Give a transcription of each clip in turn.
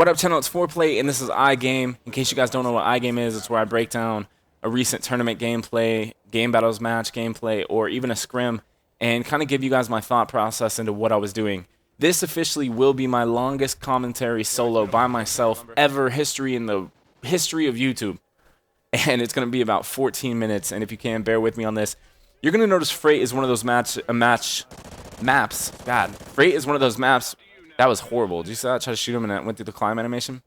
What up, channel? It's Foreplayy, and this is iGame. In case you guys don't know what iGame is, it's where I break down a recent tournament gameplay, game battles match gameplay, or even a scrim, and kind of give you guys my thought process into what I was doing. This officially will be my longest commentary solo by myself ever in the history of YouTube. And it's going to be about 14 minutes, and if you can, bear with me on this. You're going to notice Freight is one of those maps. God, Freight is one of those maps. That was horrible. Did you see that? I tried to shoot him and it went through the climb animation.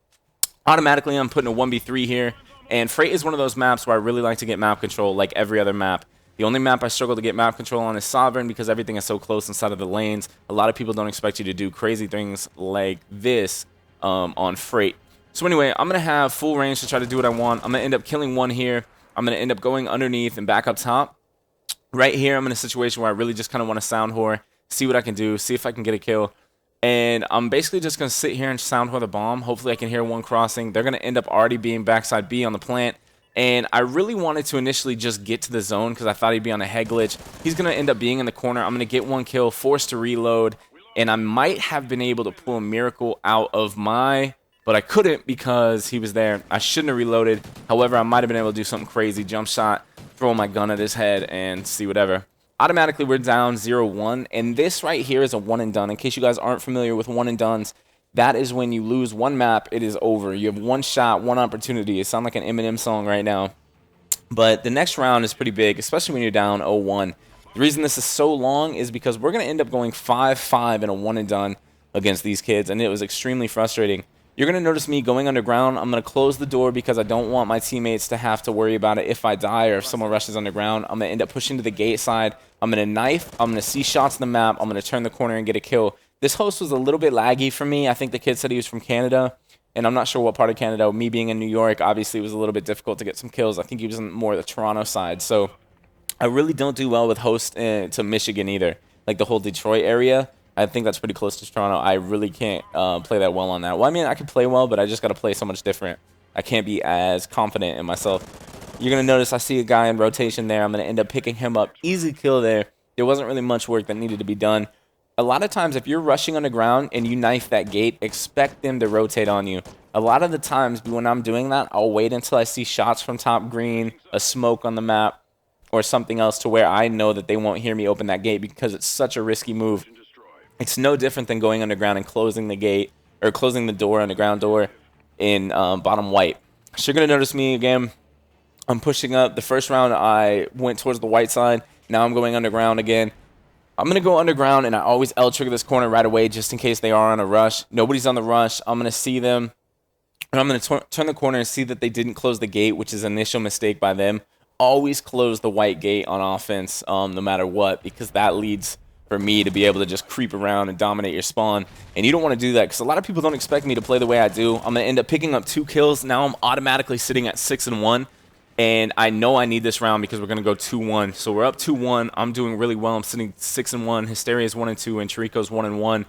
Automatically, I'm putting a 1v3 here. And Freight is one of those maps where I really like to get map control like every other map. The only map I struggle to get map control on is Sovereign because everything is so close inside of the lanes. A lot of people don't expect you to do crazy things like this on Freight. So anyway, I'm going to have full range to try to do what I want. I'm going to end up killing one here. I'm going to end up going underneath and back up top. Right here, I'm in a situation where I really just kind of want to sound whore, see what I can do, see if I can get a kill. And I'm basically just going to sit here and sound whore the bomb. Hopefully I can hear one crossing. They're going to end up already being backside B on the plant. And I really wanted to initially just get to the zone because I thought he'd be on a head glitch. He's going to end up being in the corner. I'm going to get one kill, forced to reload. And I might have been able to pull a miracle out of my... But I couldn't because he was there. I shouldn't have reloaded. However, I might have been able to do something crazy. Jump shot, throw my gun at his head, and see whatever. Automatically, we're down 0-1. And this right here is a one and done. In case you guys aren't familiar with one and dones, that is when you lose one map, it is over. You have one shot, one opportunity. It sounds like an Eminem song right now. But the next round is pretty big, especially when you're down 0-1. The reason this is so long is because we're going to end up going 5-5 in a one and done against these kids. And it was extremely frustrating. You're going to notice me going underground. I'm going to close the door because I don't want my teammates to have to worry about it if I die or if someone rushes underground. I'm going to end up pushing to the gate side. I'm going to knife. I'm going to see shots in the map. I'm going to turn the corner and get a kill. This host was a little bit laggy for me. I think the kid said he was from Canada, and I'm not sure what part of Canada. Me being in New York, obviously, it was a little bit difficult to get some kills. I think he was in more the Toronto side. So I really don't do well with hosts to Michigan either, like the whole Detroit area. I think that's pretty close to Toronto. I really can't play that well on that. Well, I mean, I can play well, but I just got to play so much different. I can't be as confident in myself. You're going to notice I see a guy in rotation there. I'm going to end up picking him up. Easy kill there. There wasn't really much work that needed to be done. A lot of times, if you're rushing underground and you knife that gate, expect them to rotate on you. A lot of the times when I'm doing that, I'll wait until I see shots from top green, a smoke on the map, or something else to where I know that they won't hear me open that gate because it's such a risky move. It's no different than going underground and closing the gate or closing the door, underground door in bottom white. So you're going to notice me again. I'm pushing up. The first round I went towards the white side. Now I'm going underground again. I'm going to go underground, and I always L-trigger this corner right away just in case they are on a rush. Nobody's on the rush. I'm going to see them, and I'm going to turn the corner and see that they didn't close the gate, which is an initial mistake by them. Always close the white gate on offense no matter what, because that leads for me to be able to just creep around and dominate your spawn. And you don't want to do that because a lot of people don't expect me to play the way I do. I'm going to end up picking up 2 kills. Now I'm automatically sitting at 6-1. And I know I need this round because we're going to go 2-1. So we're up 2-1. I'm doing really well. I'm sitting 6-1. Hysteria's 1-2. And Chirico's 1-1.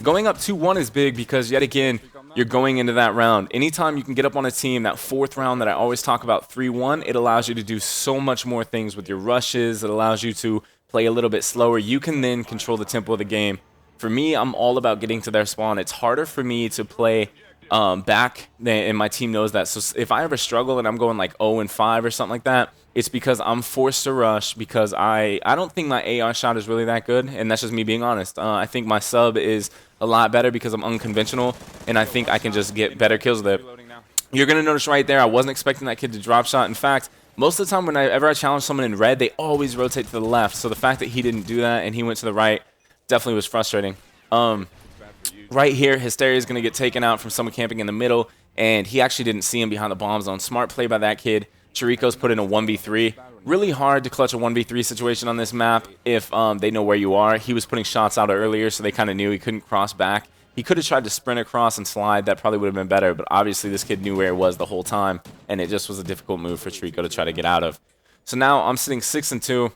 Going up 2-1 is big because, yet again, you're going into that round. Anytime you can get up on a team, that 4th round that I always talk about, 3-1, it allows you to do so much more things with your rushes. It allows you to play a little bit slower. You can then control the tempo of the game. For me, I'm all about getting to their spawn. It's harder for me to play back, and my team knows that. So if I ever struggle and I'm going like 0-5 or something like that, it's because I'm forced to rush because I don't think my AR shot is really that good, and that's just me being honest. I think my sub is a lot better because I'm unconventional, and I think I can just get better kills with it. You're going to notice right there, I wasn't expecting that kid to drop shot. In fact, most of the time whenever I challenge someone in red, they always rotate to the left. So the fact that he didn't do that and he went to the right definitely was frustrating. Right here, Hysteria is going to get taken out from someone camping in the middle, and he actually didn't see him behind the bomb zone. Smart play by that kid. Chirico's put in a 1v3. Really hard to clutch a 1v3 situation on this map if they know where you are. He was putting shots out earlier, so they kind of knew he couldn't cross back. He could have tried to sprint across and slide. That probably would have been better, but obviously this kid knew where it was the whole time, and it just was a difficult move for Chirico to try to get out of. So now I'm sitting 6-2,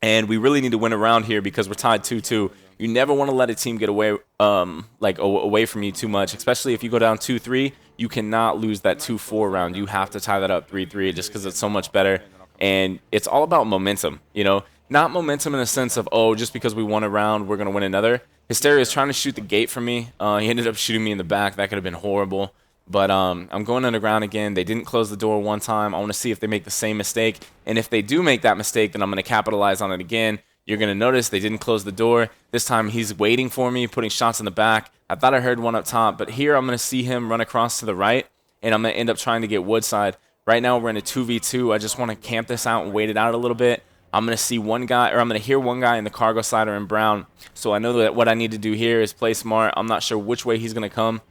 and we really need to win a round here because we're tied 2-2. You never want to let a team get away away from you too much, especially if you go down 2-3. You cannot lose that 2-4 round. You have to tie that up 3-3 just because it's so much better. And it's all about momentum. You know, Not momentum in a sense of, oh, just because we won a round, we're going to win another. Hysteria is trying to shoot the gate for me. He ended up shooting me in the back. That could have been horrible. But I'm going underground again. They didn't close the door one time. I want to see if they make the same mistake. And if they do make that mistake, then I'm going to capitalize on it again. You're going to notice they didn't close the door. This time he's waiting for me, putting shots in the back. I thought I heard one up top, but here I'm going to see him run across to the right, and I'm going to end up trying to get woodside. Right now we're in a 2v2. I just want to camp this out and wait it out a little bit. I'm going to see one guy, or I'm going to hear one guy in the cargo side or in brown. So I know that what I need to do here is play smart. I'm not sure which way he's going to come.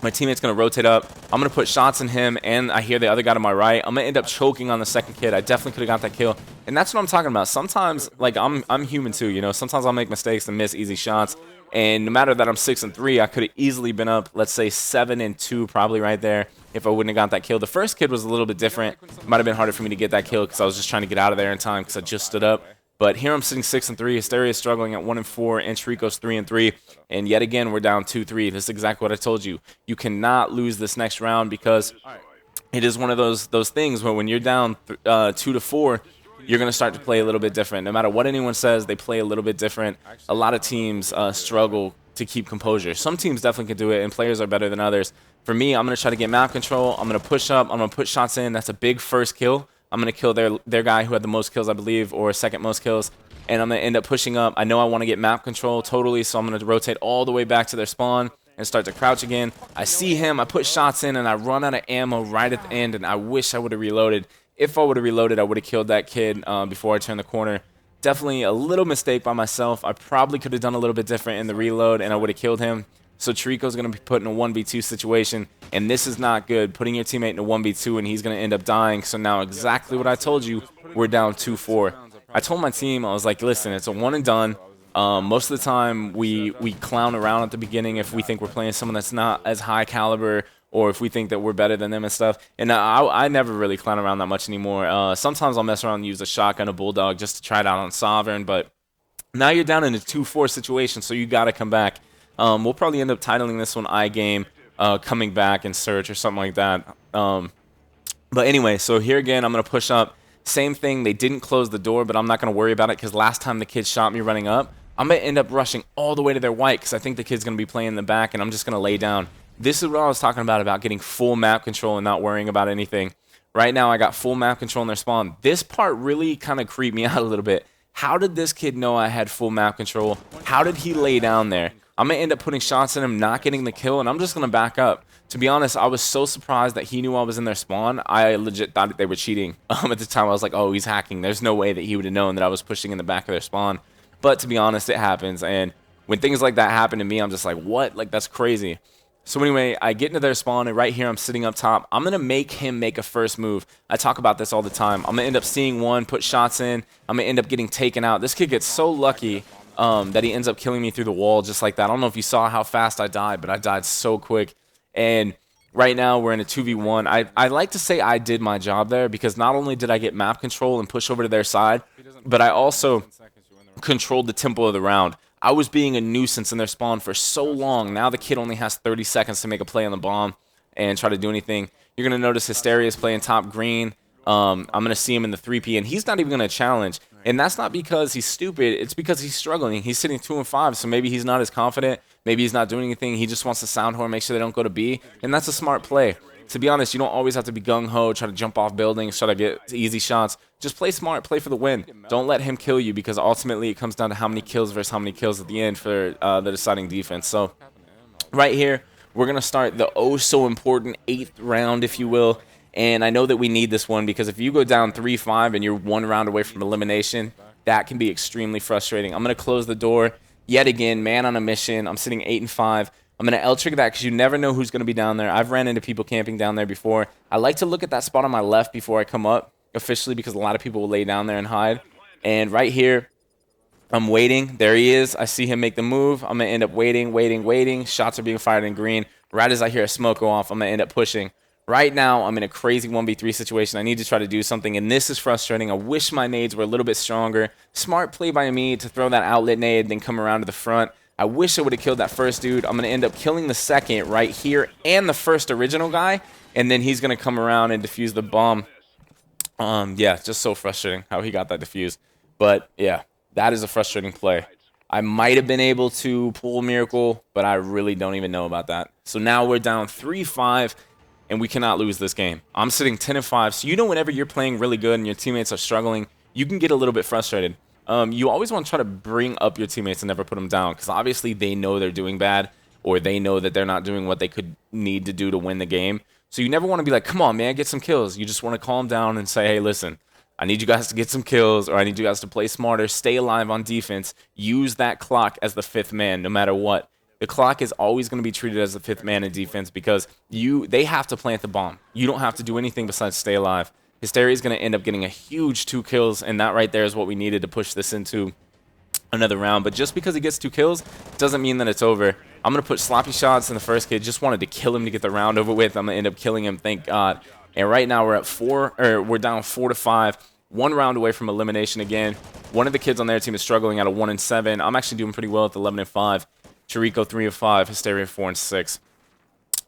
My teammate's going to rotate up. I'm going to put shots in him, and I hear the other guy to my right. I'm going to end up choking on the second kid. I definitely could have got that kill. And that's what I'm talking about. Sometimes, like, I'm human too, you know. Sometimes I'll make mistakes and miss easy shots. And no matter that I'm 6-3, I could have easily been up, let's say 7-2 probably right there if I wouldn't have got that kill. The first kid was a little bit different. It might have been harder for me to get that kill because I was just trying to get out of there in time because I just stood up. But here I'm sitting 6-3. Hysteria is struggling at 1-4, and Trico's 3-3. And yet again, we're down 2-3. This is exactly what I told you. You cannot lose this next round because it is one of those things where when you're down 2-4, you're going to start to play a little bit different. No matter what anyone says, they play a little bit different. A lot of teams struggle to keep composure. Some teams definitely can do it, and players are better than others. For me, I'm going to try to get map control. I'm going to push up. I'm going to put shots in. That's a big first kill. I'm going to kill their guy who had the most kills, I believe, or second most kills. And I'm going to end up pushing up. I know I want to get map control totally, so I'm going to rotate all the way back to their spawn and start to crouch again. I see him. I put shots in, and I run out of ammo right at the end, and I wish I would have reloaded. If I would have reloaded, I would have killed that kid before I turned the corner. Definitely a little mistake by myself. I probably could have done a little bit different in the reload, and I would have killed him. So Trico's going to be put in a 1v2 situation, and this is not good. Putting your teammate in a 1v2, and he's going to end up dying. So now exactly what I told you, we're down 2-4. I told my team, I was like, listen, it's a one and done. Most of the time, we clown around at the beginning if we think we're playing someone that's not as high caliber, or if we think that we're better than them and stuff. And I never really clown around that much anymore. Sometimes I'll mess around and use a shotgun, a bulldog, just to try it out on Sovereign. But now you're down in a 2-4 situation, so you got to come back. We'll probably end up titling this one iGame, coming back and search or something like that. But anyway, so here again, I'm going to push up. Same thing, they didn't close the door, but I'm not going to worry about it because last time the kid shot me running up, I'm going to end up rushing all the way to their white because I think the kid's going to be playing in the back, and I'm just going to lay down. This is what I was talking about getting full map control and not worrying about anything. Right now, I got full map control in their spawn. This part really kind of creeped me out a little bit. How did this kid know I had full map control? How did he lay down there? I'm going to end up putting shots in him, not getting the kill, and I'm just going to back up. To be honest, I was so surprised that he knew I was in their spawn. I legit thought that they were cheating. At the time, I was like, oh, he's hacking. There's no way that he would have known that I was pushing in the back of their spawn. But to be honest, it happens. And when things like that happen to me, I'm just like, what? Like, that's crazy. So anyway, I get into their spawn, and right here, I'm sitting up top. I'm going to make him make a first move. I talk about this all the time. I'm going to end up seeing one, put shots in. I'm going to end up getting taken out. This kid gets so lucky that he ends up killing me through the wall just like that. I don't know if you saw how fast I died, but I died so quick. And right now, we're in a 2v1. I like to say I did my job there because not only did I get map control and push over to their side, but I also controlled the tempo of the round. I was being a nuisance in their spawn for so long. Now the kid only has 30 seconds to make a play on the bomb and try to do anything. You're going to notice Hysteria is playing top green. I'm going to see him in the 3P, and he's not even going to challenge. And that's not because he's stupid. It's because he's struggling. He's sitting 2-5, so maybe he's not as confident. Maybe he's not doing anything. He just wants to sound horn, make sure they don't go to B. And that's a smart play. To be honest, you don't always have to be gung-ho, try to jump off buildings, try to get easy shots. Just play smart, play for the win. Don't let him kill you because ultimately it comes down to how many kills versus how many kills at the end for the deciding defense. So right here, we're going to start the oh-so-important 8th round, if you will. And I know that we need this one because if you go down 3-5 and you're one round away from elimination, that can be extremely frustrating. I'm going to close the door yet again, man on a mission. I'm sitting 8-5. I'm going to L-trigger that because you never know who's going to be down there. I've ran into people camping down there before. I like to look at that spot on my left before I come up officially because a lot of people will lay down there and hide. And right here, I'm waiting. There he is. I see him make the move. I'm going to end up waiting. Shots are being fired in green. Right as I hear a smoke go off, I'm going to end up pushing. Right now, I'm in a crazy 1v3 situation. I need to try to do something, and this is frustrating. I wish my nades were a little bit stronger. Smart play by me to throw that outlet nade, then come around to the front. I wish I would have killed that first dude. I'm going to end up killing the second right here and the first original guy, and then he's going to come around and defuse the bomb. Yeah, just so frustrating how he got that defused. But yeah, that is a frustrating play. I might have been able to pull a miracle, but I really don't even know about that. So now we're down 3-5, and we cannot lose this game. I'm sitting 10-5, so you know whenever you're playing really good and your teammates are struggling, you can get a little bit frustrated. You always want to try to bring up your teammates and never put them down, because obviously they know they're doing bad, or they know that they're not doing what they could need to do to win the game. So you never want to be like, come on, man, get some kills. You just want to calm down and say, hey, listen, I need you guys to get some kills, or I need you guys to play smarter, stay alive on defense, use that clock as the fifth man no matter what. The clock is always going to be treated as the fifth man in defense because they have to plant the bomb. You don't have to do anything besides stay alive. Hysteria is going to end up getting a huge 2 kills, and that right there is what we needed to push this into another round. But just because he gets 2 kills doesn't mean that it's over. I'm going to put sloppy shots in the first kid. Just wanted to kill him to get the round over with. I'm going to end up killing him, thank God. And right now we're at we're down 4-5, 1 round away from elimination again. One of the kids on their team is struggling at a 1-7. I'm actually doing pretty well at 11-5. Chirico 3-5, Hysteria 4-6.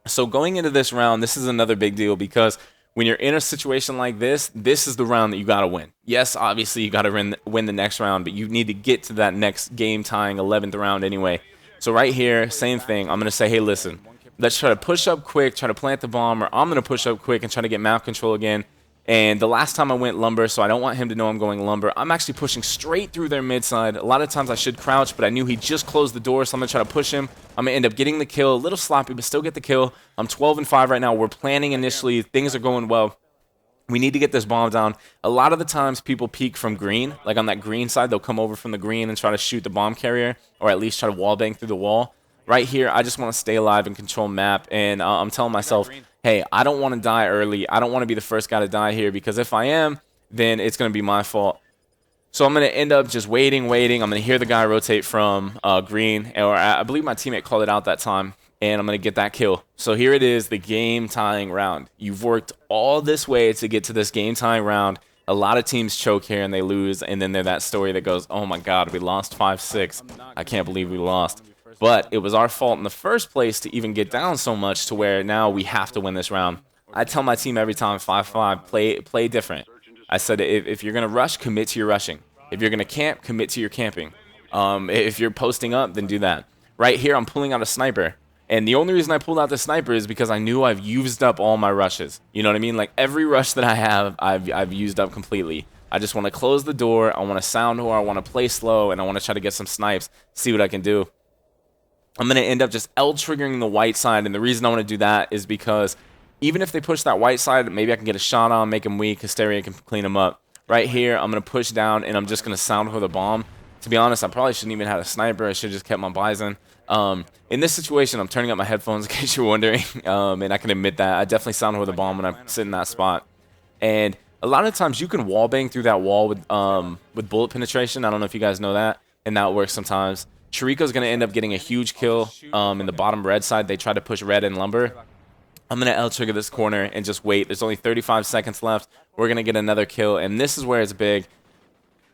So going into this round, this is another big deal because when you're in a situation like this, this is the round that you got to win. Yes, obviously you got to win the next round, but you need to get to that next game tying 11th round anyway. So right here, same thing. I'm going to say, hey, listen, let's try to push up quick, try to plant the bomb, or I'm going to push up quick and try to get map control again. And the last time I went lumber, so I don't want him to know I'm going lumber. I'm actually pushing straight through their mid side. A lot of times I should crouch, but I knew he just closed the door, so I'm going to try to push him. I'm going to end up getting the kill. A little sloppy, but still get the kill. I'm 12-5 right now. We're planning initially. Things are going well. We need to get this bomb down. A lot of the times people peek from green. Like on that green side, they'll come over from the green and try to shoot the bomb carrier, or at least try to wall bang through the wall. Right here, I just want to stay alive and control map, and I'm telling myself, hey, I don't want to die early. I don't want to be the first guy to die here, because if I am, then it's going to be my fault. So I'm going to end up just waiting. I'm going to hear the guy rotate from green, or I believe my teammate called it out that time, and I'm going to get that kill. So here it is, the game-tying round. You've worked all this way to get to this game-tying round. A lot of teams choke here and they lose, and then they're that story that goes, oh my God, we lost 5-6. I can't believe we lost. But it was our fault in the first place to even get down so much to where now we have to win this round. I tell my team every time, 5-5, play different. I said, if you're going to rush, commit to your rushing. If you're going to camp, commit to your camping. If you're posting up, then do that. Right here, I'm pulling out a sniper. And the only reason I pulled out the sniper is because I knew I've used up all my rushes. You know what I mean? Like every rush that I have, I've used up completely. I just want to close the door. I want to sound whore. I want to play slow. And I want to try to get some snipes, see what I can do. I'm going to end up just L-triggering the white side, and the reason I want to do that is because even if they push that white side, maybe I can get a shot on, make him weak, Hysteria can clean him up. Right here, I'm going to push down, and I'm just going to sound for the bomb. To be honest, I probably shouldn't even have a sniper. I should have just kept my Bison. In this situation, I'm turning up my headphones in case you're wondering, and I can admit that. I definitely sound for the bomb when I sit in that spot. And a lot of times you can wall bang through that wall with bullet penetration. I don't know if you guys know that, and that works sometimes. Chirico's going to end up getting a huge kill in the bottom red side. They try to push red and lumber. I'm going to L-trigger this corner and just wait. There's only 35 seconds left. We're going to get another kill, and this is where it's big.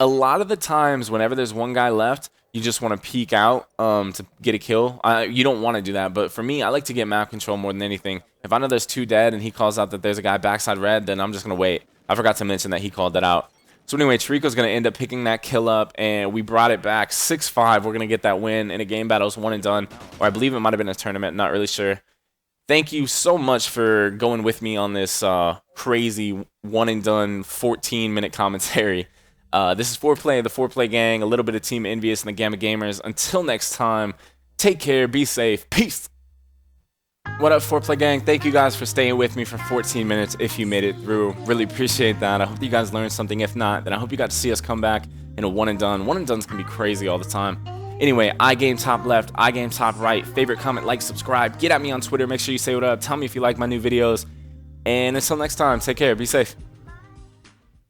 A lot of the times, whenever there's one guy left, you just want to peek out to get a kill. You don't want to do that, but for me, I like to get map control more than anything. If I know there's 2 dead and he calls out that there's a guy backside red, then I'm just going to wait. I forgot to mention that he called that out. So anyway, Chirico's going to end up picking that kill up, and we brought it back 6-5. We're going to get that win in a game battle. It's 1 and done, or I believe it might have been a tournament. Not really sure. Thank you so much for going with me on this crazy 1 and done 14-minute commentary. This is ForePlay, the ForePlay gang, a little bit of Team Envious and the Gamma Gamers. Until next time, take care, be safe, peace. What up, ForePlay gang? Thank you guys for staying with me for 14 minutes if you made it through. Really appreciate that. I hope you guys learned something. If not, then I hope you got to see us come back in a 1 and done. 1 and done's can be crazy all the time. Anyway, iGame top left, iGame top right. Favorite, comment, like, subscribe. Get at me on Twitter. Make sure you say what up. Tell me if you like my new videos. And until next time, take care. Be safe.